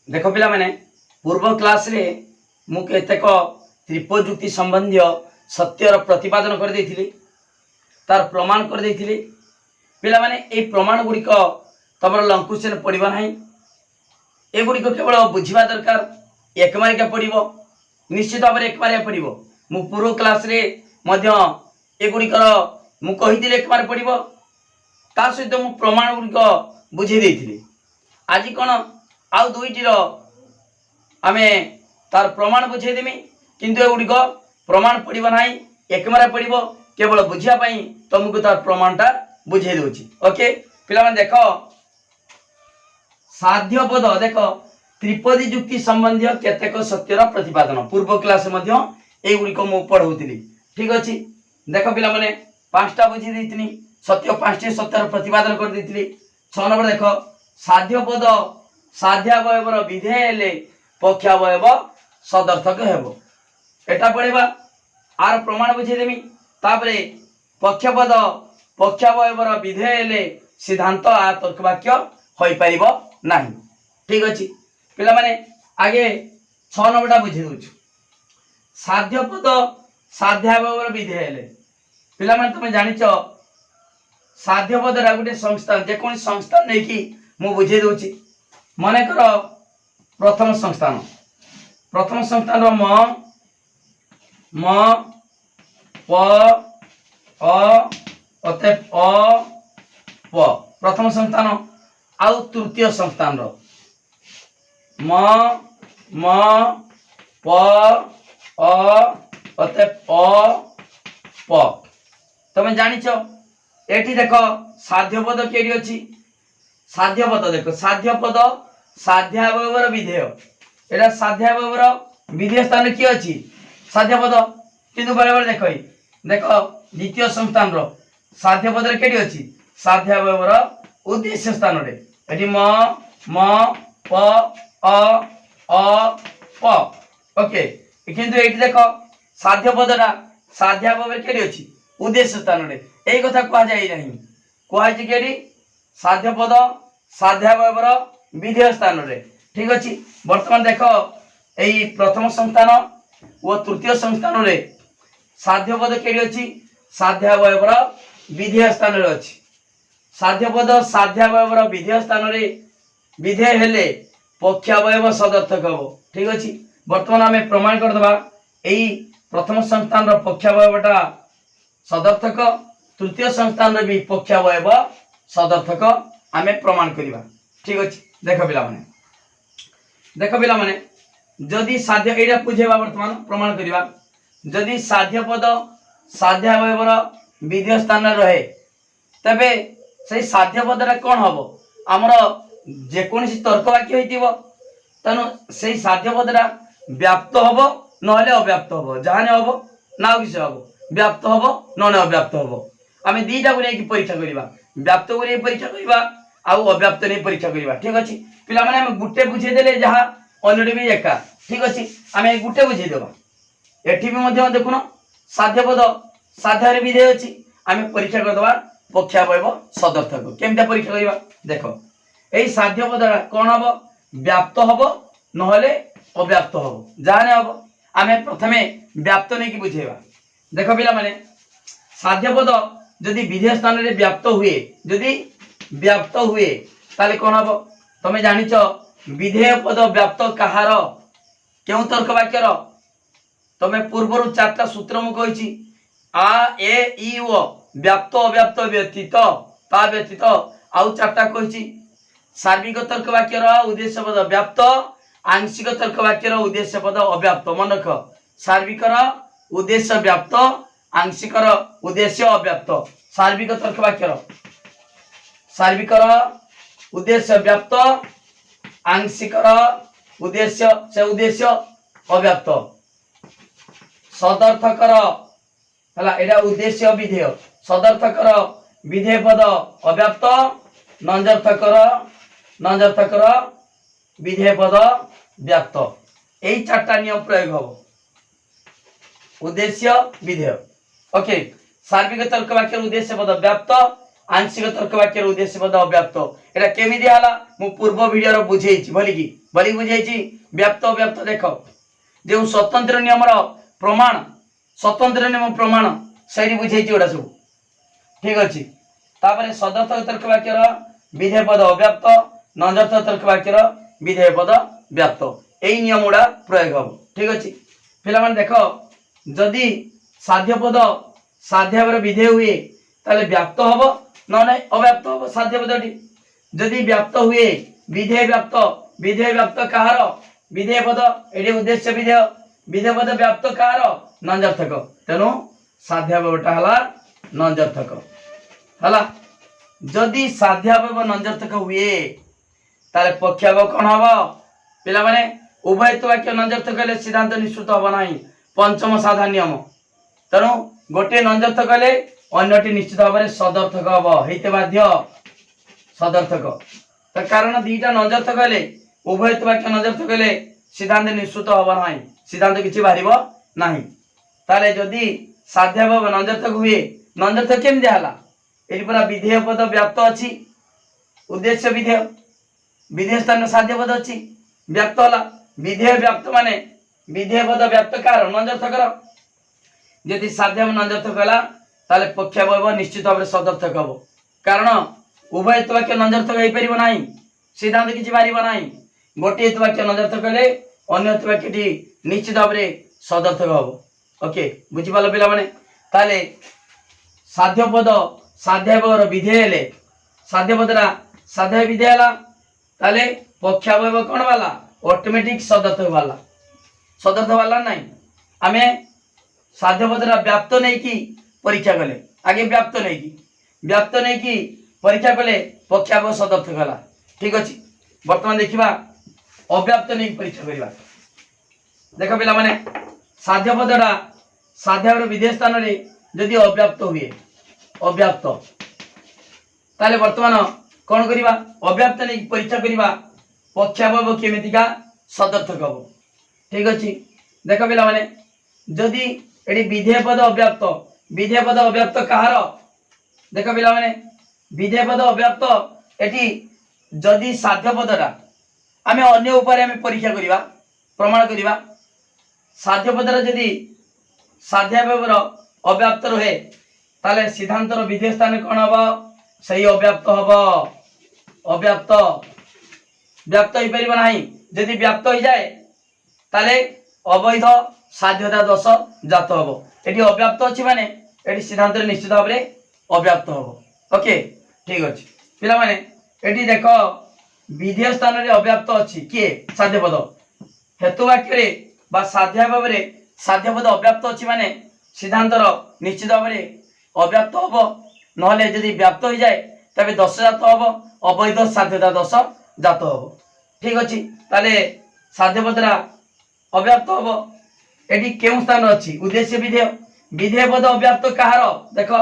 देख पिला माने पूर्व क्लास रे मु केतेक त्रिपजुक्ति संबंधी सत्यर प्रतिपादन कर देथिली तार प्रमाण कर देथिली पिला माने ए प्रमाण गुड़िक तमर लंकुशन पड़िबा नाही ए गुड़िक केवल बुझिबा दरकार एक मारिका पड़िबो निश्चित भाव एक मारिया पड़िबो मु पूर्व क्लास रे मध्य ए गुड़िकर मु कहिथिले एक मार पड़िबो ता सहित मु प्रमाण गुड़िक बुझे देथिली आज कोन आउ दुईटीर आमे तार प्रमाण बुझे देमी किंतु एगुड़िक प्रमाण पड़िबा नाही एक मारे पड़िबो केवल बुझिया पई तुमको तार प्रमाणटा बुझे दोछि। ओके पिला मन देखो साध्य पद देखो त्रिपदी जुक्ति संबंधी केतेक सत्यर प्रतिपादन पूर्व क्लास मध्य एगुड़िक मु पढ़ौतिली ठीक अछि। देखो पिला माने पांचटा बुझी देथिनी सत्य पांचटी सत्यर प्रतिपादन कर देथिली 6 नंबर देखो साध्य पद साध्यावयवर विधेय हेले पक्षावयव सदर्थक हेबो एटा पढ़ेबा आर प्रमाण बुझे देमी तापरे पक्षपद पक्षावयवर विधेय हेले सिद्धांत आ तर्क वाक्य होई परिबो नाही ठीक अछि। पिला माने आगे 6 नंबरटा बुझे दोछु साध्य पद साध्यावयवर विधेय हेले पिला माने तुमे जानिचो साध्य पद रा गुटे संस्थान जे कोन संस्थान नै कि मु बुझे दोछि मने करो प्रथम संस्थान रो म प अ अते अ प प्रथम संस्थान आउ तृतीय संस्थान रो म प अ अते अ प तमे जानिचो एठी देखो साध्य पद केडी अछि साध्य पद देखो साध्य पद साध्यावयवर विधेय एटा साध्यावयवर विधेय स्थान की अछि साध्य पद किंतु बराबर देखो देखो द्वितीय संस्थान रो साध्य पद रे केडी अछि साध्यावयवर उद्देश्य स्थान रे एठी म प अ प ओके किंतु एठी देखो साध्य पदरा साध्यावयवर केडी अछि उद्देश्य स्थान रे एई कथा कहा जाई नाही कहा जे केडी साध्य पद साध्यावयवर विधेय स्थान रे ठीक अछि। वर्तमान देखो एई प्रथम संस्थान और तृतीय संस्थान रे साध्य पद केडी अछि साध्यावयवर विधेय स्थान रे अछि साध्य पद साध्यावयवर विधेय स्थान रे विधेय हेले पक्षावयव सदर्थक हबो ठीक अछि। वर्तमान हमें प्रमाण कर दबा एई प्रथम संस्थान रो पक्षावयवटा सदर्थक तृतीय संस्थान रे भी पक्षावयव सदर्थक आमे प्रमाण करिबा ठीक अछि। देखो पिला माने जदि साध्य एटा बुझेबा वर्तमान प्रमाण करिबा जदि साध्य पद साध्यावयवर विधेय स्थान रहे तबे से साध्य पदरा कोन हबो हमर जे कोनसी तर्क वाक्य होइतिबो तनो से साध्य पदरा व्याप्त हबो नहले अव्याप्त हबो जाने हबो ना किछ हबो व्याप्त हबो नने अव्याप्त हबो आमे दीटा गुने की परीक्षा करिबा व्याप्त गुने परीक्षा करिबा आउ अव्याप्त नै परीक्षा करिबा ठीक अछि। पिला माने हम गुटे बुझे देले जहा अन्यटे भी एका ठीक अछि आमे गुटे बुझे देबा एठी भी मध्य देखुनो साध्य पद साध्यारे विधेय अछि आमे परीक्षा कर दबा पक्षावयव सदर्थक केमता परीक्षा करिबा देखो एई साध्य पदरा कोन हबो व्याप्त हबो नहले अव्याप्त हबो जाने हबो आमे प्रथमे व्याप्त नै की बुझेबा देखो पिला माने साध्य पद जदि विधेय स्थान रे व्याप्त हुए ताले कोन हबो तमे जानिचो विधेय पद व्याप्त कहार केउ तर्क वाक्य रो तमे पूर्वरु चारटा सूत्र मु कहिछि आ ए ई ओ व्याप्त अव्याप्त व्यतीत ता व्यतीत आउ चारटा कहिछि सार्विक तर्क वाक्य रो उद्देश्य पद व्याप्त आंशिक तर्क वाक्य रो उद्देश्य पद अव्याप्त मन रख सार्विक रो उद्देश्य व्याप्त आंशिक रो उद्देश्य अव्याप्त सार्विक तर्क वाक्य रो सार्विक रो उद्देश्य व्याप्त आंशिक उद्देश्य से उद्देश्य अव्याप्त सदर्थक हला एडा उद्देश्य विधेय सदर्थक विधेय पद अव्याप्त नंजर्थक विधेय पद व्याप्त एई चारटा नियम प्रयोग हबो उद्देश्य विधेय ओके सार्विक तर्क वाक्य उद्देश्य पद व्याप्त आंशिक तर्क वाक्य उद्देश्य पद अव्याप्त एटा केमिति हला मु पूर्व वीडियो रो बुझेइछि बोली बुझेइछि व्याप्त अव्याप्त देखो जो स्वतंत्र नियम रो प्रमाण स्वतंत्र नियम प्रमाण सही बुझेइछि ओडा सब ठीक अछि तापरे सदर्थक तर्क वाक्य रो विधेय पद अव्याप्त नंदर्थक तर्क वाक्य रो विधेय पद व्याप्त एई नियम उडा प्रयोग हो ठीक अछि पिला माने देखो जदि साध्य पद साध्य वर विधेय हुए ताले व्याप्त हबो न अव्याप्त हबो साध्य पदटी जदि व्याप्त हुए विधेय व्याप्त कहार विधेय पद एडी उद्देश्य विधेय पद व्याप्त कहार नंजर्थक तेनु साध्य पदटा हला नंजर्थक हला जदि साध्य पद नंजर्थक हुए ताले पक्षाव कोन हबो पिला माने उभयत्व वाक्य नंजर्थक ले सिद्धांत निश्चित हबो नाही पंचम साधारण नियम तेनु गोटे नंजर्थक ले अन्यटी निश्चित भाव सदर्थक हबो हेते बाध्य सदर्थक तो कारण दीटा नंजर्थक ले उभयत्व वाक्य नंजर्थक ले सिद्धांत निश्चित हबो नाही सिद्धांत किछि बाहरिबो नाही ताले जदि साध्य भाव नंजर्थक हुए नंजर्थक केम दियाला एटी पूरा विधेय पद व्याप्त अछि उद्देश्य विधेय स्थान साध्य पद अछि व्याप्त होला विधेय व्याप्त माने विधेय पद व्याप्त कार नंजर्थक रो यदि साध्य नंजर्थक होला ताले पक्षावयव निश्चित भाव सदर्थक हबो कारण उभयत्व वाक्य नंजर्थक हेइ परिबो नाही सिद्धांत किछि बारिबो नाही गोटे वाक्य नंजर्थक ले अन्य वाक्यटी निश्चित भाव सदर्थक हबो ओके बुझि पालो पिला माने ताले साध्य पद साध्य भावर विधेय ले साध्य पदरा साध्य विधेय हला ताले पक्षावयव कोन वाला ऑटोमेटिक सदर्थ वाला नहीं आमे साध्य पदरा व्याप्त नहीं की परीक्षा कले आगे व्याप्त नहीं की परीक्षा कले पक्षावयव सदर्थ गला ठीक अछि वर्तमान देखिबा अव्याप्त नहीं परीक्षा करिबा देखो पिला माने साध्य पदरा साध्य विधेय स्थान रे यदि अव्याप्त हुए अव्याप्त ताले वर्तमान कोन करिबा अव्याप्त नहीं परीक्षा करिबा पक्षावयव केमितिका सदर्थक हबो ठीक अछि देखो पिला माने जदि एडी विधेय पद अव्याप्त कहार देखो पिला माने विधेय पद अव्याप्त एटी जदि साध्य पदरा आमे अन्य ऊपर आमे परीक्षा करिबा प्रमाण करिबा साध्य पदरा जदि साध्य व्यवहार अव्याप्त रहे ताले सिद्धांतर विधेय स्थान कोन हबो सही अव्याप्त हबो अव्याप्त व्याप्त हो परिबो नाही यदि व्याप्त हो जाए ताले अवैध साध्यता दोष जात हबो एटी अव्याप्त अछि माने एटी सिद्धांत निश्चित भाव रे अव्याप्त हबो ओके ठीक अछि पिला माने एटी देखो विधेय स्थान रे अव्याप्त अछि के साध्य पद हेतु वाक्य रे बा साध्य भाव रे साध्य पद अव्याप्त अछि माने सिद्धांतर निश्चित भाव रे अव्याप्त हबो नहले यदि व्याप्त हो जाए तबे दोष जात हबो अवैध साध्यता दोष जात हबो ठीक अछि ताले साध्य पदरा अव्याप्त हबो एटी केउ स्थान अछि उद्देश्य विधेय पद अव्याप्त कहार देखो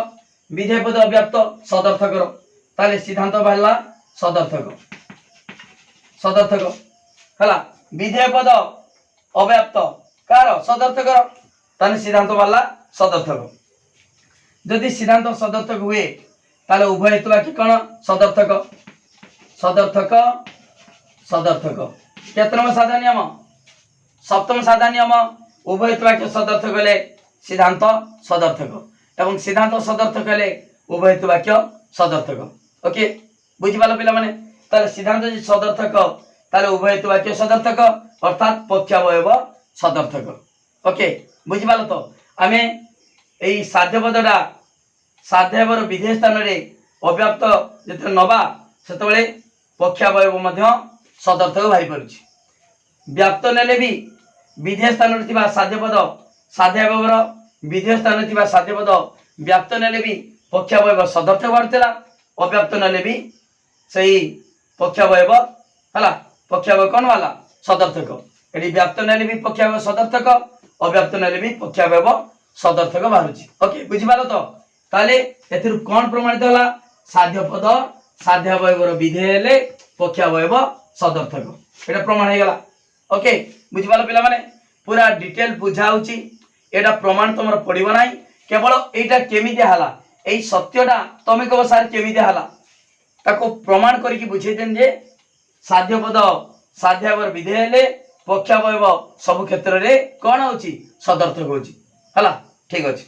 विधेय पद अव्याप्त सदर्थक रो ताले सिद्धांत बाहला सदर्थक हला विधेय पद अव्याप्त कहार सदर्थक रो ताले सिद्धांत बाहला सदर्थक जदि सिद्धांत सदर्थक हुए ताले उभयत्व वाक्य कोन सदर्थक केतनम साधारण नियम सप्तम साधारण नियम उभयत्व वाक्य सदर्थक ले सिद्धांत सदर्थक एवं सिद्धांत सदर्थक ले उभयत्व वाक्य सदर्थक ओके बुझि पालो पिला माने ताले सिद्धांत जे सदर्थक ताले उभयत्व वाक्य सदर्थक अर्थात पक्षावयव सदर्थक ओके बुझि पालो तो आमे एई साध्य पदडा साध्यवर विधेय स्थान रे अव्याप्त जते नबा सेतबेले पक्षावयव मध्य सदर्थक भाई पड़ुछि व्याप्त नेले भी विधेय स्थान रे थिबा साध्य पद साध्यवर विधेय स्थान रे थिबा साध्य पद व्याप्त नेले भी पक्षावयव सदर्थक बारतेला अव्याप्त नेले भी सही पक्षावयव हला पक्षावयव कोन वाला सदर्थक एडी व्याप्त नेले भी पक्षावयव सदर्थक अव्याप्त नेले भी पक्षावयव सदर्थक बाहरुछि ओके बुझि पालो तो ताले एथिरु कोन प्रमाणित होला साध्य पद साध्यावयवर विधेय ले पक्षावयव सदर्थक एटा प्रमाण हे गेला ओके बुझि पालो पिला माने पूरा डिटेल बुझाउछि एटा प्रमाण तमर पडिबो नाही केवल एटा केमिति हला एई सत्यटा तमे कब सार केमिति हला ताको प्रमाण करके बुझेदेन जे साध्य पद साध्यावर विधेय हेले पक्षावयव सब क्षेत्र रे कौन होची सदर्थक होची हला ठीक अछि।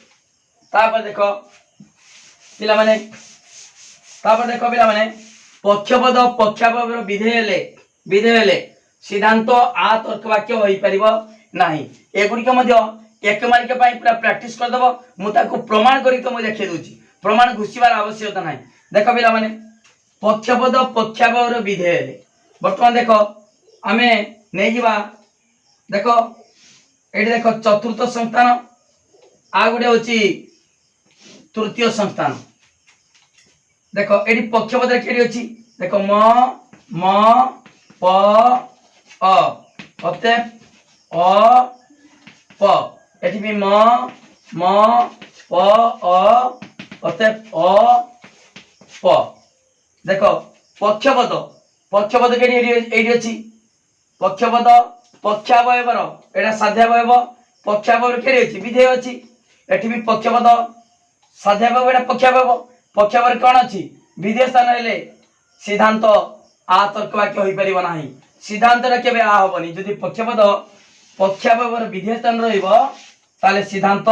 तापर देखो पिला माने पक्षपद पक्षावयव विधेय हेले सिद्धांत आ तर्क वाक्य होई परिबो नाही। एगुड़िक एक मार्क पूरा प्रैक्टिस कर दबो मु ताको प्रमाण करी तो मु देखै दोची प्रमाण घुसीबार आवश्यकता नाही। देखो पिला माने पक्षपद पक्षावयव विधेय हेले वर्तमान देखो आमे नै जिबा देखो एठी देखो चतुर्थ संस्थान आ गुडे होची तृतीय संस्थान। देखो एठी पक्षपद केडी अछि देखो म प अ अते अ प एठी भी म प अ अते अ प। देखो पक्षपद केडी एडी अछि पक्षपद पक्षावयवर एटा साध्यावयव पक्षावयव केडी अछि विधेय अछि एठी भी पक्षपद साध्यावयव एटा पक्षावयव कोन अछि विधेय स्थान हेले सिद्धांत आ तर्क वाक्य होई परिबो नाही। सिद्धांत रे केबे आ होबनी जदि पक्षपद पक्षावयवर विधेय स्थान रहइबो ताले सिद्धांत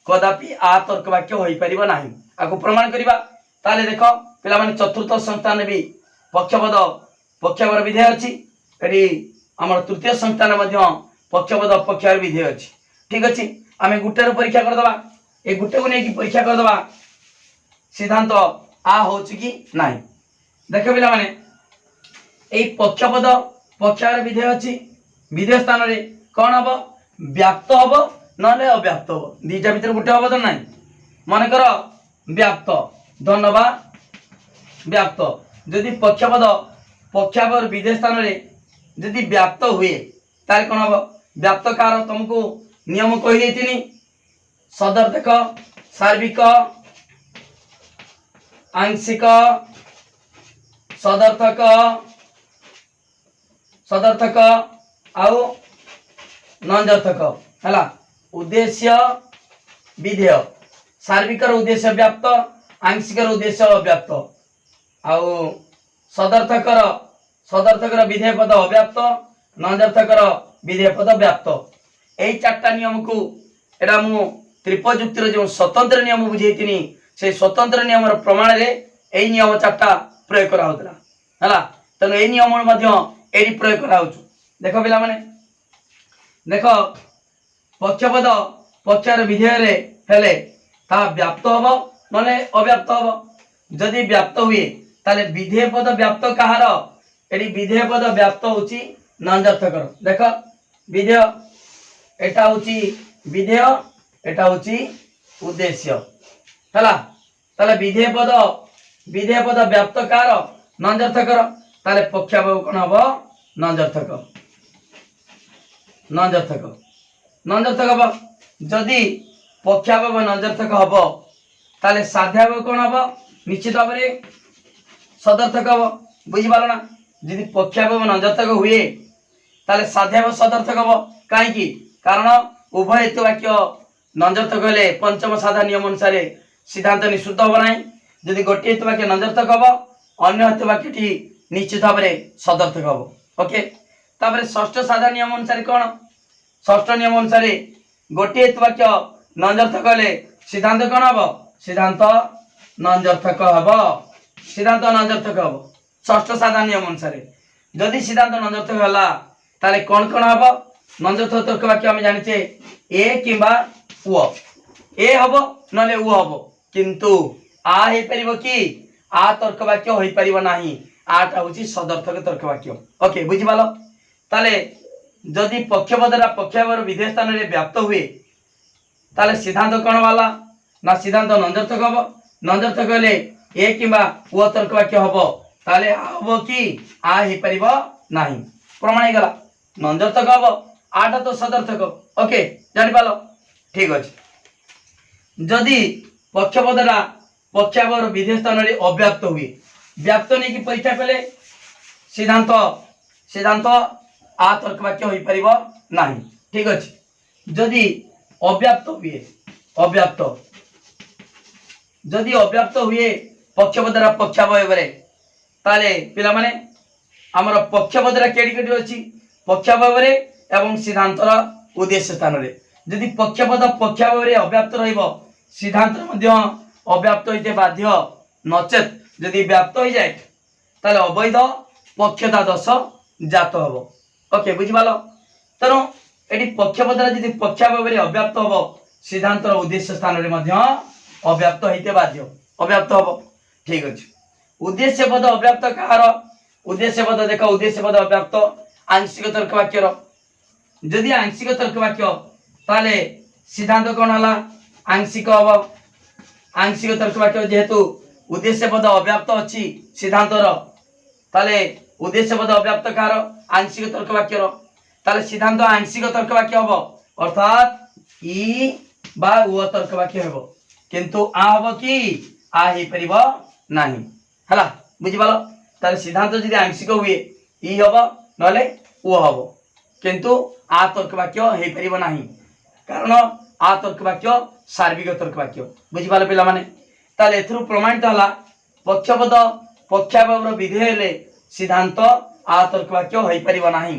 कदापि आ तर्क वाक्य होई परिबो नाही। आको प्रमाण करिबा ताले देखो पिला माने चतुर्थ संस्थान भी पक्षपद पक्षावयर विधेय अछि एडी हमर तृतीय संस्थान मध्ये पक्षपद पक्षावयर विधेय अछि ठीक अछि। आमे गुटेर परीक्षा कर दबा ए गुटे को नै कि परीक्षा कर दबा सिद्धांत आ होछि कि नाही। देखो पिला माने ए पक्षपद पक्षावयर विधेय अछि विधेय स्थान रे कोन हबो व्याप्त हबो नले अव्याप्त हबो दीटा भीतर गुटे हबो त नाही। माने कर व्याप्त धन्यवाद व्याप्त यदि पक्षपद पक्षावयर विधेय स्थान रे यदि व्याप्त हुए ताले कोन हबो व्याप्त कार तुमको नियम कहि देतिनी सदर्थक सार्विक आंशिक सदर्थक आउ नंजर्थक हला उद्देश्य विधेय सार्विकर उद्देश्य व्याप्त आंशिकर उद्देश्य अव्याप्त आउ सदर्थकर विधेय पद अव्याप्त नंजर्थकर विधेय पद व्याप्त एई चारटा नियम को एडा मु त्रिपयुक्तिर जो स्वतंत्र नियम बुझेइतिनी से स्वतंत्र नियम प्रमाण रे एई नियम चारटा प्रयोग करा होतला हला तनो एई नियम मध्ये एडी प्रयोग करा होछु। देखो पिला माने देखो पक्षपद पक्षर विधेय रे हेले ता व्याप्त हबो नले अव्याप्त हबो जदि व्याप्त हुए ताले विधेय पद व्याप्त कहार एडी विधेय पद व्याप्त होची नंजर्थकर। देखो विधेय एटा होची विधेय एटा होची उद्देश्य हला ताले विधेय पद व्याप्त कार नंजर्थकर ताले पक्षावयव कोन हबो नंजर्थक हबो जदि पक्षावयव नंजर्थक हबो ताले साध्यावयव कोन हबो निश्चित भाबरे सदर्थक हबो बुझि पालो ना जदि पक्षावयव नंजर्थक हुए ताले साध्यावयव सदर्थक हबो काहे कि कारण उभय हेतु वाक्य नंजर्थक हेले पंचम साधा नियम अनुसार सिद्धांत निश्चित हबो नाही जदि गोटे हेतु वाक्य नंजर्थक हबो अन्य हेतु वाक्यटी निश्चित भाबरे सदर्थक हबो ओके। तापरे षष्ठ साधा नियम अनुसार कोन षष्ठ नियम अनुसार गोटे हेतु वाक्य नंजर्थक हेले सिद्धांत कोन हबो सिद्धांत नंजर्थक हबो षष्ठ साधा नियम अनुसार जदि सिद्धांत नंजर्थक हला ताले कोन कोन हबो नंजर्थक तर्क वाक्य हम जानिचे ए किबा उ ए हबो नले उ हबो किंतु आ हे परिबो कि आ तर्क वाक्य होई परिबो नाही आटा होची सदर्थक तर्क वाक्य ओके बुझि पालो। ताले जदि पक्षपदरा पक्षावयर विधेय स्थान रे व्याप्त हुए ताले सिद्धांत कोन वाला ना सिद्धांत नंजर्थक हबो नंजर्थक हेले ए किबा उ तर्क वाक्य हबो ताले हबो कि आ हे परिबो नाही प्रमाण हे गला नंजर्थक हबो आटा तो सदर्थक ओके जानि पालो ठीक अछि। जदि पक्षपदरा पक्षावयर विधेय स्थान रे अव्याप्त हुए व्याप्त नै कि परीक्षा कले सिद्धांत आ तर्क वाक्य होई परिबो नाही ठीक अछि। जदि अव्याप्त जदि अव्याप्त हुए पक्षपदरा पक्षावयव रे ताले पिला माने हमर पक्षपदरा केडी केडी अछि पक्षावय रे एवं सिद्धांतर उद्देश्य स्थान रे यदि पक्षपद पक्षावय रे अव्याप्त रहइबो सिद्धांत मध्य अव्याप्त होइते बाध्य नचेत यदि व्याप्त हो जाए ताले अवैध पक्षता दोष जात हबो ओके बुझिबालो तनो एडी पक्षपदरा यदि पक्षावय रे अव्याप्त हबो सिद्धांतर उद्देश्य स्थान रे मध्य अव्याप्त होइते बाध्य अव्याप्त हबो ठीक अछि उद्देश्य पद अव्याप्त कहार उद्देश्य पद देखो उद्देश्य पद अव्याप्त आंशिक तर्क वाक्य रो यदि आंशिक तर्क वाक्य ताले सिद्धांत कोन हला आंशिक हबो आंशिक तर्क वाक्य जेहेतु उद्देश्य पद अव्याप्त अछि सिद्धांत रो ताले उद्देश्य पद अव्याप्त कहार आंशिक तर्क वाक्य रो ताले सिद्धांत आंशिक तर्क वाक्य हबो अर्थात ई बा उ तर्क वाक्य हबो किंतु आ हबो कि आ हे परिबो नाही हला बुझि बालो ताले सिद्धांत यदि आंशिक हुए ई हबो नले उ हबो किंतु आ तर्क वाक्य हे परिबो नाही कारण आ तर्क वाक्य सार्विक तर्क वाक्य बुझि बालो पिला माने ताले एथरु प्रमाणित हला पक्षपद पक्षावय विधेय ले सिद्धांत आ तर्क वाक्य होई परिबो नाही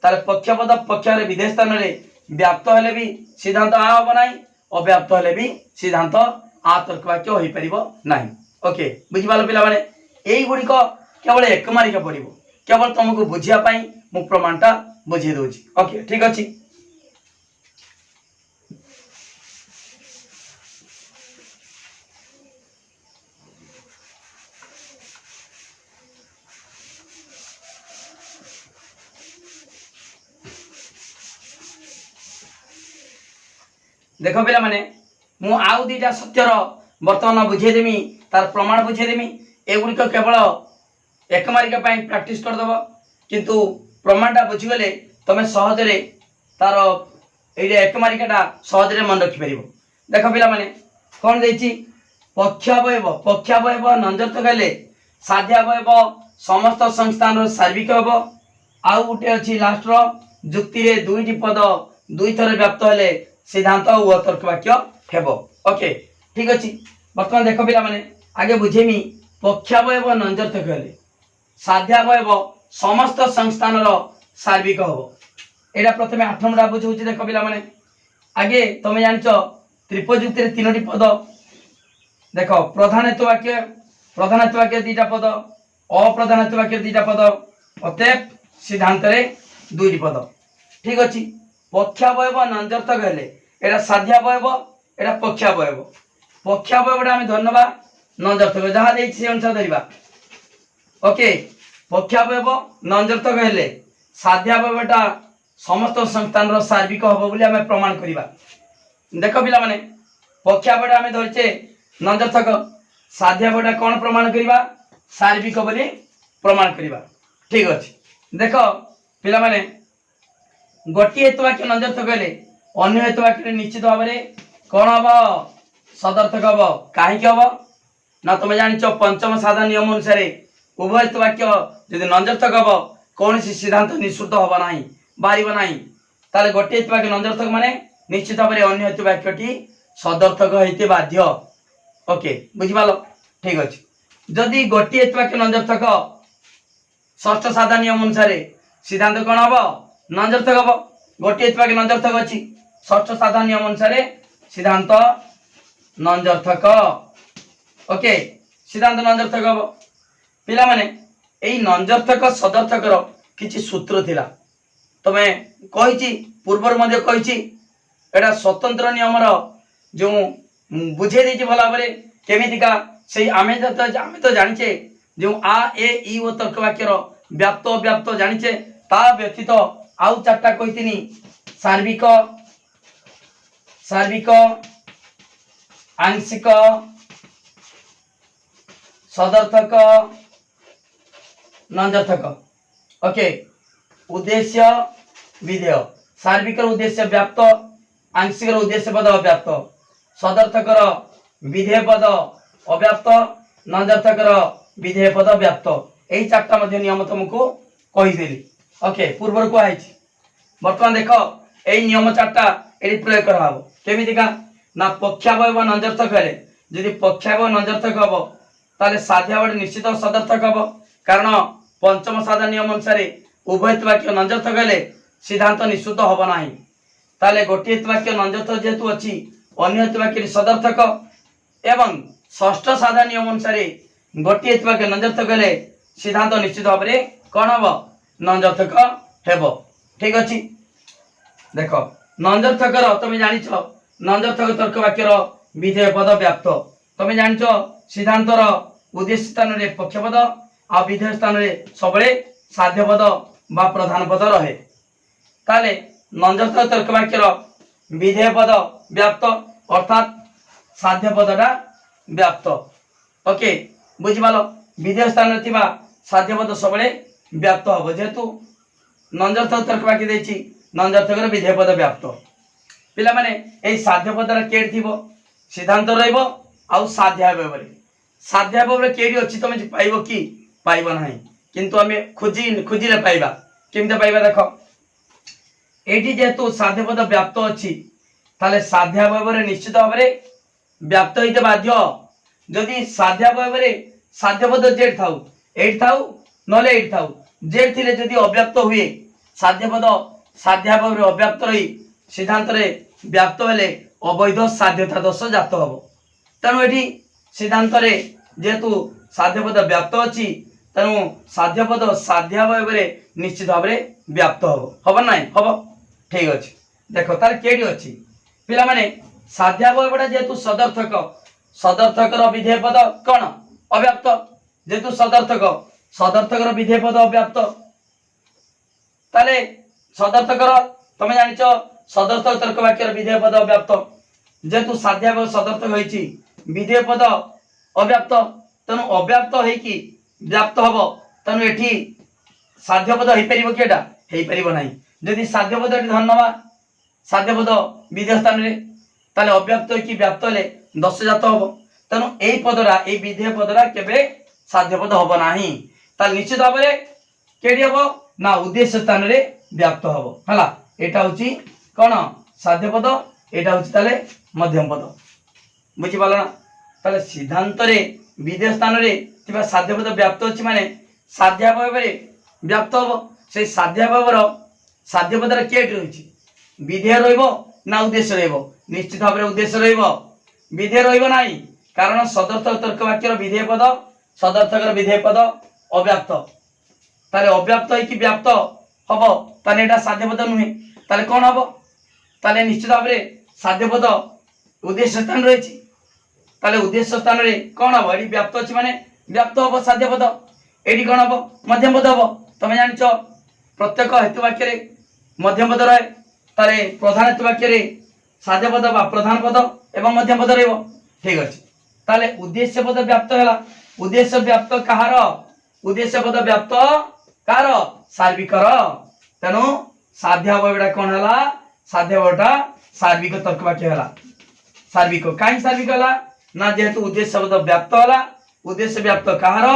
ताले पक्षपद पक्षारे विधेय स्थान रे व्याप्त हेले भी सिद्धांत आ हबो नाही अव्याप्त हेले भी सिद्धांत आ तर्क वाक्य होई परिबो नाही ओके बुझि बालो पिला माने एई गुडी को केवल एक मारिका पड़िबो केवल तुमको बुझिया पाई मु प्रमाणटा बुझे दोछि ओके ठीक अछि देखो पिला माने मु आउ दीटा सत्यर वर्तमान बुझे देमी तार प्रमाण बुझे देमी एगुड़ी को केवल एक मारिका पाई प्रैक्टिस कर दबो किंतु प्रमाणटा बुझी गले तमे सहज रे तार एडे एक मारिकाटा सहज रे मन रखि परिबो देखो पिला माने कोन देछि पक्षावय नंजर्थ गले साध्यावय समस्त संस्थान रो सार्विक हबो आउ गुटे अछि लास्ट रो जुक्ति रे दुईटी पद दुई थर व्याप्त हेले सिद्धांत व तर्क वाक्य हेबो ओके ठीक अछि वर्तमान देखो पिला माने आगे बुझेमी पक्षावय नंजर्थ गले साध्यावय समस्त संस्थान रो सार्विक हबो एडा प्रथमे 8 नंबर बुझौछि देखो पिला माने आगे तमे जानचो त्रिपजुक्ति रे तीनोटी पद देखो प्रधानत्व वाक्य दीटा पद अप्रधानत्व वाक्य दीटा पद अतएव सिद्धांत रे दुईटी पद ठीक अछि पक्षावय नंजर्थ गले एडा साध्यावय एडा पक्षावय आमे धन्यवाद नंजर्थ जहा देछि से अनुसार धरिबा ओके पक्षावय नंजर्थ गले साध्यावयटा समस्त संस्थान रो सार्विक हबो बोली आमे प्रमाण करिबा देखो पिला माने पक्षावय आमे धरचे नंजर्थक साध्यावयटा कोन प्रमाण करिबा सार्विक बोली प्रमाण करिबा ठीक अछि देखो पिला माने गोटी हेतु वाक्य नंजर्थ गले अन्य हेतु वाक्य निश्चित भाव में कौन हम सदर्थक हम कहीं हम ना तुम जान पंचम साधारण नियम अनुसार उभय हेतु वाक्य यदि नंजर्थक हम कौन सिद्धांत निश्चित हम ना बाहर ना ताले गोटे हेतु वाक्य नंजर्थक माने निश्चित भाव में अन्य हेतु वाक्यटी सदर्थक होते बाध्य ओके बुझिपाल ठीक अच्छे जदि गोटे हेतु वाक्य नंजर्थक षष्ठ साधारण नियम अनुसार सिद्धांत कौन हम नंजर्थक हम गोटे हेतु वाक्य नंजर्थक अच्छी षष्ठ साधारण नियम अनुसार सिद्धांत नंजर्थक ओके सिद्धांत नंजर्थक हम पिला माने एई नंजर्थक सदर्थक रो किछि सूत्र थिला तमे कहिछि पूर्वर मध्ये कहिछि एटा स्वतंत्र नियम रो जो बुझे देछि भला बरे केमितिका सेई आमे तो जानिछे जो आ ए ई ओ तर्क वाक्य रो व्याप्त अव्याप्त जानिछे ता व्यतीत आउ चारटा कहितिनी सार्विक आंशिक सदर्थक नंजर्थक ओके उद्देश्य विधेय सार्विक उद्देश्य व्याप्त आंशिक उद्देश्य पद अव्याप्त सदर्थक विधेय पद अव्याप्त नंजर्थक विधेय पद व्याप्त यही चारटा मध्य नियम तुमको कहीदेली ओके पूर्वर को आई बर्तमान देख यही नियम चारटा ये प्रयोग करा केमितिका ना पक्षावय नंजर्थक हेले यदि पक्षावय नंजर्थक हम ताले साध्यावय निश्चित सदर्थक हम कारण पंचम साधारण नियम अनुसार उभय वाक्य नंजर्थक हेले सिद्धांत निश्चित हम ना। ताले गोटे वाक्य नंजर्थक जेहेतु अच्छी अन्य वाक्य सदर्थक एवं षष्ठ साधारण नियम अनुसार गोटे वाक्य नंजर्थक हेले सिद्धांत निश्चित भाव में कौन हम नंजर्थक हेब। ठीक अच्छे देख नंजर्थक तुम जान नंजर्थक तर्क वाक्यर विधेय पद व्याप्त तुम जान सिद्धांतर उद्देश्य स्थान में पक्षपद आ विधेय स्थान में सब साध्य पद बा प्रधान पद रहे। ताले नंजर्थक तर्क वाक्यर विधेय पद व्याप्त अर्थात साध्य पदटा व्याप्त। ओके बुझिपाल विधेय स्थान में साध्य पद सब व्याप्त हम जेहेतु नंजर्थक तर्क वाक्य देछि नंजर्थक विधेय पद व्याप्त पिला माने ए साध्य पदर केड थिबो सिद्धांत रहइबो आउ साध्यावय साध्यावय केडी अछि तमे पाइबो कि पाइबो नाही किंतु हमें खुजिले पाइबा केमते पाइबा देख एटी जेहेतु साध्य पद व्याप्त अछि ताले साध्यावय निश्चित भाव में व्याप्त होइते बाध्य। जदि साध्यावय साध्य पद जेड थाउ एट थाउ नले एट थाउ जेड थिले जदि अव्याप्त हुए साध्य पद साध्यावय अव्याप्त रही सिद्धांत रे व्याप्त हेले अवैध साध्यता दोष जात हम। तेणु ये सिद्धांत रे जेहेतु साध्यपद व्याप्त अच्छी तेणु साध्यपद साध्यावय निश्चित भाव में व्याप्त हम ना हम। ठीक अच्छे देख तार केडी अच्छी पिला माने साध्यावय जेहेतु सदर्थक सदर्थक विधेय पद कौन अव्याप्त जेहेतु सदर्थक विधेय पद अव्याप्त ताले सदर्थक तुम जान सदर्थक तर्क वाक्यर विधेय पद अव्याप्त जेहेतु साध्यावय सदर्थक होइछि विधेय पद अव्याप्त तेणु अव्याप्त होइकि व्याप्त हम तेणु एठी साध्य पद हेई परिबो केटा हेई परिबो नाही। जदि साध्य पद एठी धन्यवा साध्य पद विधेय स्थान रे ताले अव्याप्त होइकि व्याप्त हेले दश जात हम तेणु एई पदरा एई विधेय पदरा केबे साध्य पद हबो नाही ताले निश्चित भाव में केडी हबो ना उद्देश्य स्थान रे व्याप्त हबो हला। एटा होची कौन साध्य पद एटा होची ताले मध्यम पद बुझी पालो ना। ताले सिद्धांत रे विधेय स्थान रे तिबा साध्य पद व्याप्त अछि माने साध्यावय रे व्याप्त हो से साध्यावयर साध्य पद रे केट रहिछि विधेय रहइबो ना उद्देश्य रहइबो निश्चित भाव में उद्देश्य रहइबो विधेय रहइबो नाही कारण सदर्थक तर्क वाक्यर विधेय पद सदर्थक विधेय पद अव्याप्त ताले अव्याप्त है कि व्याप्त हबो ताले एटा साध्य पद नुहे ताले कौन हबो ताले निश्चित भाव में साध्य पद उद्देश्य स्थान रही ताले उद्देश्य स्थान रे कौन हबो एडी व्याप्त अछि माने व्याप्त हबो साध्य पद एडी कौन हबो मध्यम पद हबो। तमे जानिचो प्रत्येक हेतु वाक्य रे मध्यम पद रहे ताले प्रधान हेतु वाक्य रे साध्य पद बा प्रधान पद एवं मध्यम पद रहइबो। ठीक अछि ताले उद्देश्य पद व्याप्त हैला उद्देश्य व्याप्त कहार उद्देश्य पद व्याप्त कार सार्विकर तेणु साध्यावयटा कौन है साध्यावयटा सार्विक तर्क वाक्य है सार्विक कहीं सार्विक है ना जेहेतु उद्देश्य पद व्याप्त है उद्देश्य व्याप्त कहार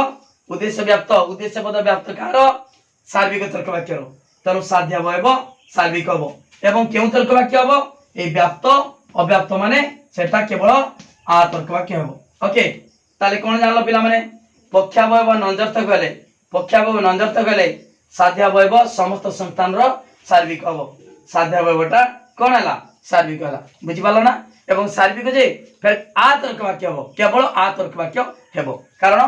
उद्देश्य पद व्याप्त कहार सार्विक तर्क वाक्य तेणु साध्यावय सार्विक हम एवं क्यों तर्क वाक्य हम ये व्याप्त अव्याप्त माने सेटा केवल आ तर्क वाक्य हम। ओके ताले कौन जानल पिला माने पक्षावय नंजर्थक हेले पक्षावय नंजर्थक हेले साध्यावय समस्त संस्थान रो सार्विक हम साध्यावयटा कौन है सार्विक है बुझी पाल ना एवं सार्विक जे फिर आ तर्क वाक्य हम केवल आ तर्क वाक्य हेबो कारण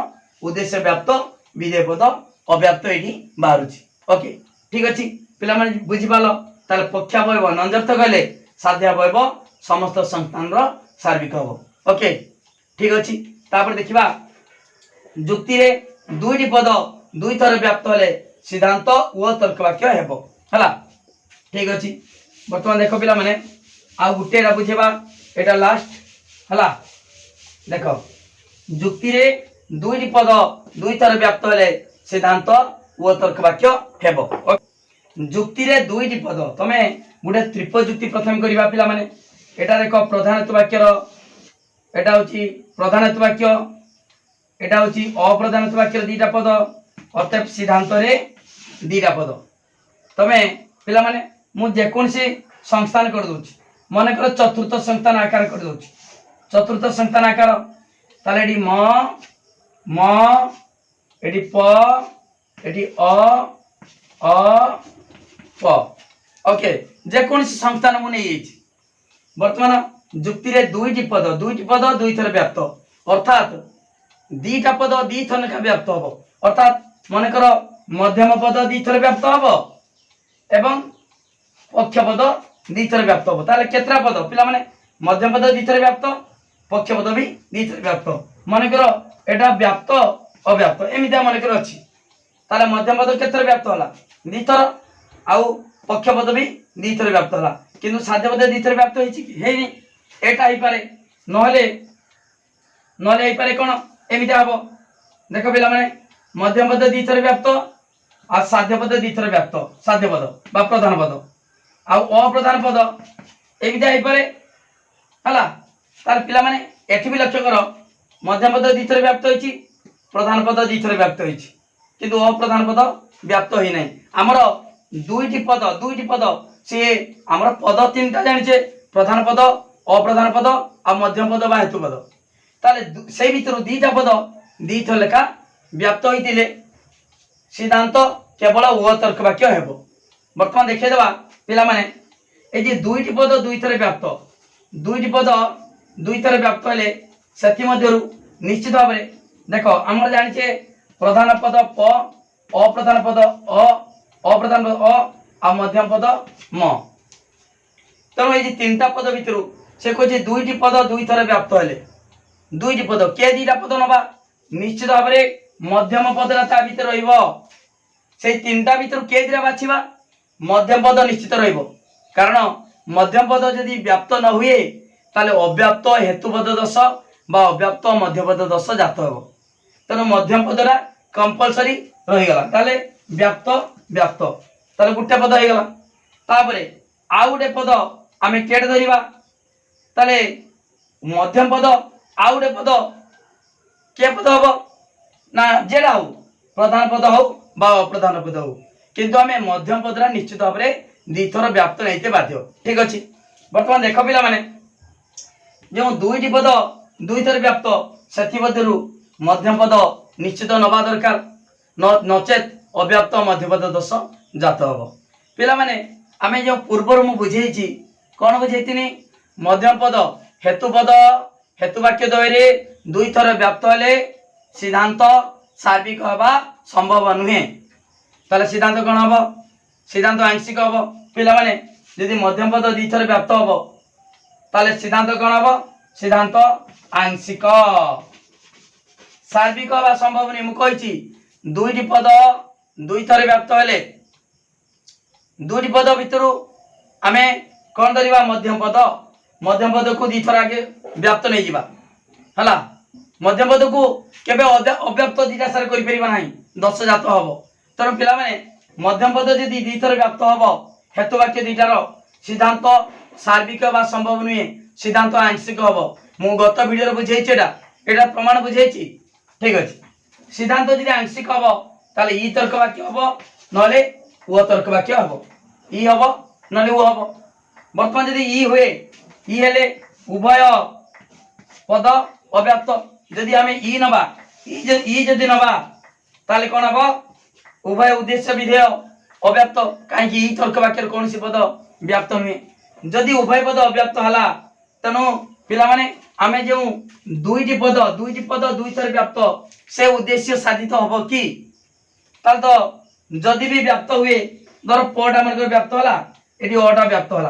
उद्देश्य व्याप्त विधेय पद अव्याप्त एठी बाहरुछि। ओके ठीक अछि पिला माने बुझी पाल ताले पक्षावय नंजर्थक हेले साध्यावय समस्त संस्थान रो सार्विक हम। ओके ठीक अछि तापर देखिबा जुक्ति रे दुईटी पद दुई थर व्याप्त हेले सिद्धांत ओ तर्क वाक्य हेबो हला। ठीक अछि वर्तमान देखो पिला माने आ गुटेरा बुझेबा एटा लास्ट हला देखो जुक्ति रे दुईटी पद दुई थर व्याप्त हेले सिद्धांत ओ तर्क वाक्य हेबो। जुक्ति रे दुईटी पद तमे गुटे त्रिपद जुक्ति प्रथम करिबा पिला माने एटा देखो प्रधान वाक्यर एटा होची प्रधान वाक्य एटा होची अप्रधान वाक्यर दीटा पद अर्थात सिद्धांत रे दीटा पद तमे पिला माने मु जेकोनसी संस्थान कर दोची मन कर चतुर्थ संस्थान आकार कर दोची चतुर्थ संस्थान आकार ताले डी म एटी प एटी अ प ओके जेकोसी संस्थान मु नहीं वर्तमान जुक्ति रे दुईटी पद दुई थर व्याप्त अर्थात दीटा पद दी थर लेखा व्याप्त हम अर्थात मन कर मध्यम पद दी थर व्याप्त हम एवं पक्ष पद दी थर व्याप्त हम ताले केतरा पद पिला माने मध्यम पद दी थर व्याप्त पक्ष पद भी दी थर व्याप्त मन कर एटा व्याप्त अव्याप्त एमितिया मन कर अछि ताले मध्यम पद केतर व्याप्त होला दी थर आउ पक्ष पद भी दी थर व्याप्त होला किंतु साध्य पद दी थर व्याप्त होइछि कि हेनी एटा ही पारे नहले नहले ही पारे कोन एमितिया हबो देखो पिला माने मध्यम पद दी थर व्याप्त आ साध्य पद दी थर व्याप्त साध्य पद बा प्रधान पद आ अप्रधान पद एमितिया ही पारे हला तार पिला माने एठी भी लक्ष्य करो मध्यम पद दी थर व्याप्त होइछि प्रधान पद दी थर व्याप्त होइछि किंतु अप्रधान पद व्याप्त होई नै हमरो दुईटी पद से हमरो पद तीनटा जानिछे प्रधान पद अप्रधान पद आ मध्यम पद बा हेतु पद ताले से भितर दीटा पद दी थर लेखा व्याप्त होइतिले सिद्धांत केवल व तर्क वाक्य हेबो वर्तमान देखै देबा पिला माने ए जे दुईटी पद दुई थर व्याप्त दुईटी पद दुई थर व्याप्त हेले सेति मध्यरु निश्चित भाव में देखो आम जानिछे प्रधान पद प अप्रधान पद अप्रधान पद आ मध्यम पद म तेणु ये तीनटा पद भितर से कहे दुईटी पद दुई थर व्याप्त हेले दुईटी पद के दीटा पद नवा निश्चित भाव में मध्यम पदरा ता भितर रहिबो से तीनटा भितर के दीटा बाछिबा मध्यम पद निश्चित रहिबो कारण मध्यम पद यदि व्याप्त न हुए ताले अव्याप्त हेतुपद दोष बा अव्याप्त मध्यपद दोष जात हो तेणु मध्यम पदरा कंपलसरी रहीगला ताले व्याप्त व्याप्त ताले गुटे पद होईगला तापरे आ गुटे पद आमे केडे धरिबा ताले मध्यम पद आ गुटे पद के पद हबो ना जेडा हो प्रधान पद हो बा अप्रधान पद हो किंतु आमे मध्यम पदरा निश्चित भाव में द्विथर व्याप्त नैते बाध्य ठीक अछि वर्तमान देख पिला माने जो दुईटी पद दुई थर व्याप्त सेथि मध्यरु मध्यम पद निश्चित नवा दरकार नचेत अव्याप्त मध्यपद दोष जात हम पिला माने आमे जो पूर्वर मु बुझेछि कोन बुझेतिनी मध्यम पद हेतु वाक्य द्वयरे दुई थर व्याप्त हेले सिद्धांत सार्विक हवा संभव नुहे ताले सिद्धांत कोन हबो सिद्धांत आंशिक हबो पिला माने यदि मध्यम पद दुई थर व्याप्त हबो ताले सिद्धांत कोन हबो सिद्धांत आंशिक सार्विक हवा संभव नहीं मु कहिछि दुईटी पद दुई थर व्याप्त हेले दुईटी पद भितर आमे कोन दरिबा मध्यम पद को दी थर आगे व्याप्त नहीं जिबा हला मध्यम पद को केबे अव्याप्त दीटा सार करि परिबा नाही दश जात हबो तर पिला माने मध्यम पद यदि दी थर व्याप्त हबो हेतु वाक्य दीटार सिद्धांत सार्विक बा संभव नुहे सिद्धांत आंशिक हबो मु गत वीडियो रे बुझेछि एटा प्रमाण बुझेछि ठीक अछि सिद्धांत यदि आंशिक हबो ताले ई तर्क वाक्य हबो नले उ तर्क वाक्य हबो ई हबो नले उ हबो वर्तमान यदि ई हुए ई हेले उभय पद अव्याप्त यदि आमे ई नबा ई यदि नबा ताले कोन हबो उभय उद्देश्य विधेय अव्याप्त काहे कि ई तर्क वाक्य कोनसी पद व्याप्त हुए यदि उभय पद अव्याप्त हला तनो पिला माने आमे जो दुईटी पद दुई थर व्याप्त से उद्देश्य साधित हबो कि ताल तो जदि भी व्याप्त हुए धर पटा मन व्याप्त होला एटी अटा व्याप्त होला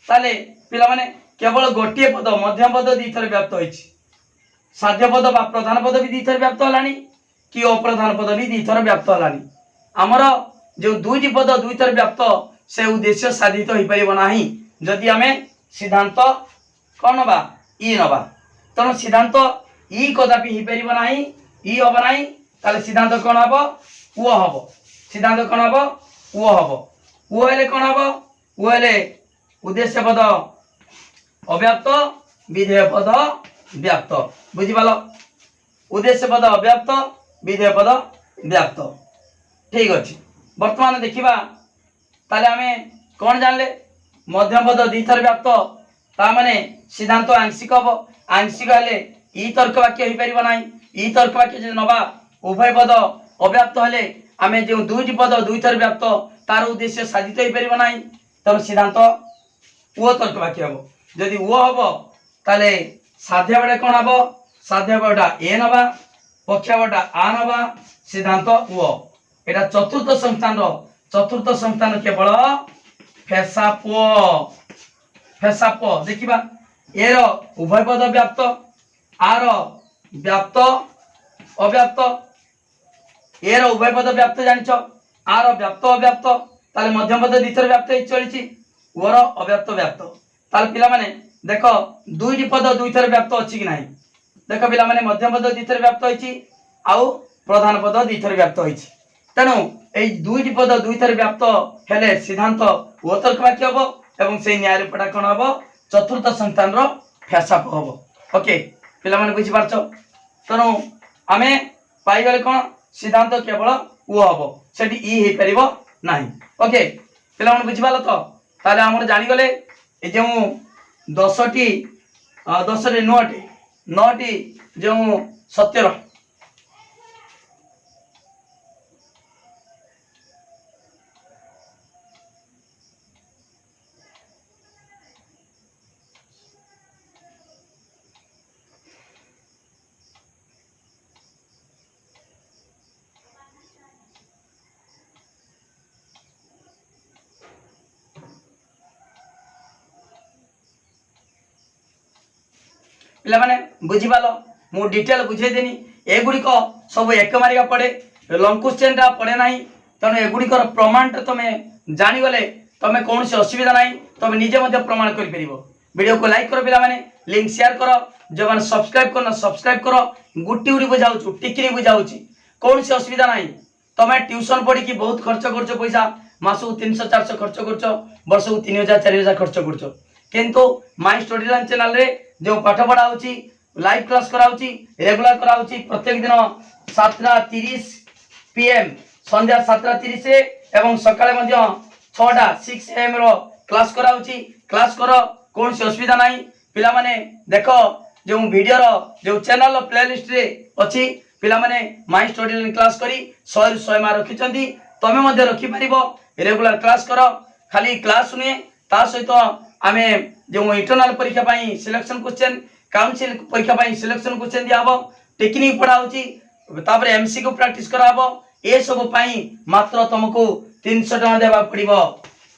ताले पिला माने केवल गोटिए पद मध्यम पद दी थर व्याप्त होइछि साध्य पद बा प्रधान पद भी दी थर व्याप्त हलानी कि अप्रधान पद भी दी थर व्याप्त हलानी हमर जो दुईटी पद दुई थर व्याप्त से उद्देश्य साधित होई परिबो नाही जदि आमे सिद्धांत कोन बा ई नबा तनो सिद्धांत ई कदापि ही परिबो नाही ई होबो नाही ताले सिद्धांत कोन हबो उ हबो सिद्धांत कोन हबो उ हबो उ हेले कोन हबो उ हेले उद्देश्य पद अव्याप्त विधेय पद व्याप्त बुझि पालो उद्देश्य पद अव्याप्त विधेय पद व्याप्त ठीक अछि वर्तमान देखिबा ताले आमे कोन जानले मध्यम पद दी थर व्याप्त ता माने सिद्धांत आंशिक हबो आंशिक हेले ई तर्क वाक्य होई परिबो नाही ई तर्क वाक्य जे नबा उभय पद अव्याप्त हेले आमे जो दुईटी पद दुई थर व्याप्त तार उद्देश्य साधित हो पारिब नाही तेणु सिद्धांत उ तर्क वाक्य हम जदि उ हम ताले साध्य बड़ा कौन हम साध्य बड़ा ए नवा पक्ष बड़ा आ नवा सिद्धांत उ एटा चतुर्थ संस्थान केवल फेसाप देखिबा एर उभय पद व्याप्त आर व्याप्त अव्याप्त एर उभय पद व्याप्त जानिछ आर व्याप्त अव्याप्त ताले मध्यम पद द्वितीय व्याप्त ही चलिछि ओर अव्याप्त व्याप्त ताले पिला माने देखो दुईटी पद द्वितीय व्याप्त अछि कि नाही देखो पिला माने मध्यम पद द्वितीय व्याप्त होइछि आउ प्रधान पद द्वितीय व्याप्त होइछि तेनु एई दुईटी पद द्वितीय व्याप्त हेले सिद्धांत ओ तर्क वाक्य हबो एवं से न्याय रूपटा कोन हबो चतुर्थ संस्थान रो फेसाप हबो ओके पिला माने बुझि पारछो तेनु आमे पाई गले कोन सिद्धांत केवल उ हबो सेठी ई हे परिबो नाही ओके पिला माने बुझि पालो तो ताले हमर जानि गले ए जे 10 टी 10 रे 9 टी जो सत्य रो पिला माने बुझिबालो मु डिटेल बुझे देनी एगुडी को सब एक मारिका पड़े लॉन्ग क्वेश्चन रा पड़े नाही तने एगुडी को प्रमाण तमे जानि गले तमे कौन से असुविधा नाही तमे निजे मध्ये प्रमाण करि परिबो वीडियो को लाइक करो पिला माने लिंक शेयर करो जो माने सब्सक्राइब करना सब्सक्राइब करो गुट्टी उडी बुझाउछु टिकरी बुझाउछि कौन से असुविधा नाही तमे ट्यूशन पढ़ी की बहुत खर्च करछो पैसा मासु 300 400 खर्च करछो वर्षो 3000 4000 खर्च करछो किंतु माय स्टडी लाइन चैनल रे जो पाठ पढ़ा होची लाइव क्लास कराउची रेगुलर कराउची प्रत्येक दिन 7:30 पीएम संध्या 7:30 से एवं सकाळे मध्ये 6 AM रो क्लास कराउची क्लास करो कौन से असुविधा नाही पिला माने देखो जो वीडियो रो जो चैनल रो प्लेलिस्ट रे अछि पिला माने माय स्टडी लाइन क्लास करी 100 मार्क रखिचंदी तमे मध्ये रखि परिबो रेगुलर क्लास करो खाली क्लास सुने ता सहित आमे जो इंटरनल परीक्षा पाई सिलेक्शन क्वेश्चन काउंसिल परीक्षा पाई सिलेक्शन क्वेश्चन दिया हबो टेक्निक पढ़ा होची तापर एमसीक्यू प्रैक्टिस करा हबो ए सब पाई मात्र तुमको 300 टका देबा पड़िबो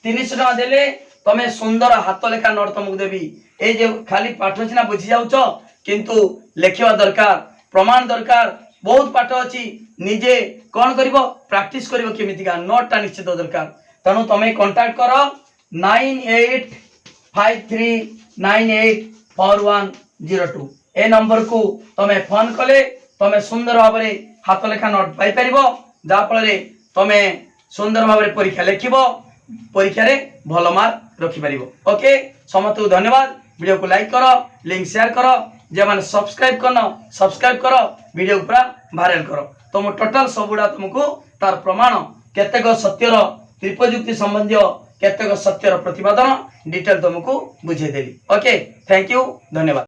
300 टका देले तमे सुंदर हाथ लेखा नोट तुमको देबी ए जे खाली पाठ छिना बुझी जाउचो किंतु लेखिवा दरकार प्रमाण दरकार बहुत पाठ अछि निजे कोन करबो प्रैक्टिस करबो केमिति का नोट निश्चित दरकार तनु तमे कांटेक्ट करो 9853984102 ए नंबर को तमे फोन कले तमे सुंदर भाबरे हाथ लेखा नोट पाई परिबो जा फल तमे सुंदर भाबरे परीक्षा लेखिबो परीक्षा रे भलो मार्क रखि परिबो ओके समस्त को धन्यवाद वीडियो को लाइक करो लिंक शेयर करो जे माने सब्सक्राइब करो वीडियो पूरा वायरल करो तुम टोटल सबुडा तुमको तार प्रमाण केतेक सत्यर त्रिपयुक्ति संबंधी केतेक सत्यर प्रतिपादन डिटेल तुमको बुझे देली ओके थैंक यू धन्यवाद।